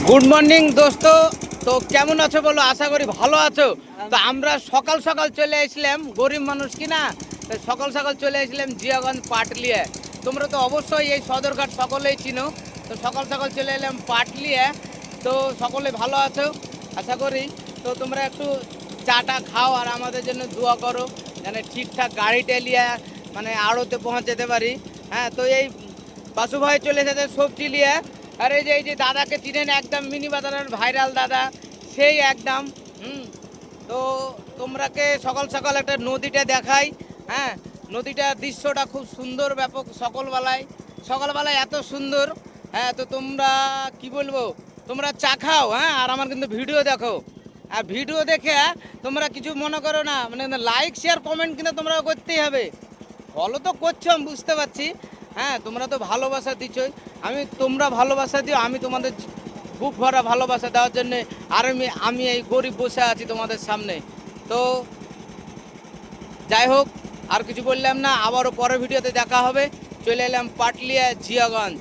Good morning দোস্ত। তো কেমন আছো বলো? আশা করি ভালো আছো। তো আমরা সকাল সকাল চলে আসলাম, গরিব মানুষ কিনা, সকাল সকাল চলে আসলাম জিয়াগঞ্জ পাটলিয়া। তোমরা তো অবশ্যই এই সদরঘাট সকলেই চিনো। তো সকাল সকাল চলে এলাম পাটলিয়া। তো সকলে ভালো আছো আশা করি। তো তোমরা একটু চাটা খাও আর আমাদের জন্য দোয়া করো যেন ঠিকঠাক গাড়িটা লিয়ে মানে আড়তে পৌঁছাতে পারি। হ্যাঁ, তো এই বাসু ভাই চলে এসেছে সবজি লিয়ে। আর এই যে দাদাকে চিনেন, একদম মিনি বাজারের ভাইরাল দাদা, সেই একদম। হুম। তো তোমরাকে সকাল সকাল একটা নদীটা দেখাই। হ্যাঁ, নদীটার দৃশ্যটা খুব সুন্দর, ব্যাপক। সকালবেলায় এত সুন্দর। হ্যাঁ, তো তোমরা কি বলবো, তোমরা চা খাও, হ্যাঁ, আর আমার কিন্তু ভিডিও দেখো। আর ভিডিও দেখে তোমরা কিছু মনে করো না, মানে লাইক শেয়ার কমেন্ট কিন্তু তোমরা করতেই হবে। ফলো তো করছো আমি বুঝতে পারছি। হ্যাঁ, তোমরা তো ভালোবাসা দিচ্ছই। তোমরা ভালোবাসা দিও, আমি তোমাদের বুক ভরা ভালোবাসা দেওয়ার জন্যে। আর আমি এই গরিব বসে আছি তোমাদের সামনে। তো যাই হোক, আর কিছু বললাম না, আবারও পরের ভিডিওতে দেখা হবে। চলে এলাম পাটলিয়া জিয়াগঞ্জ।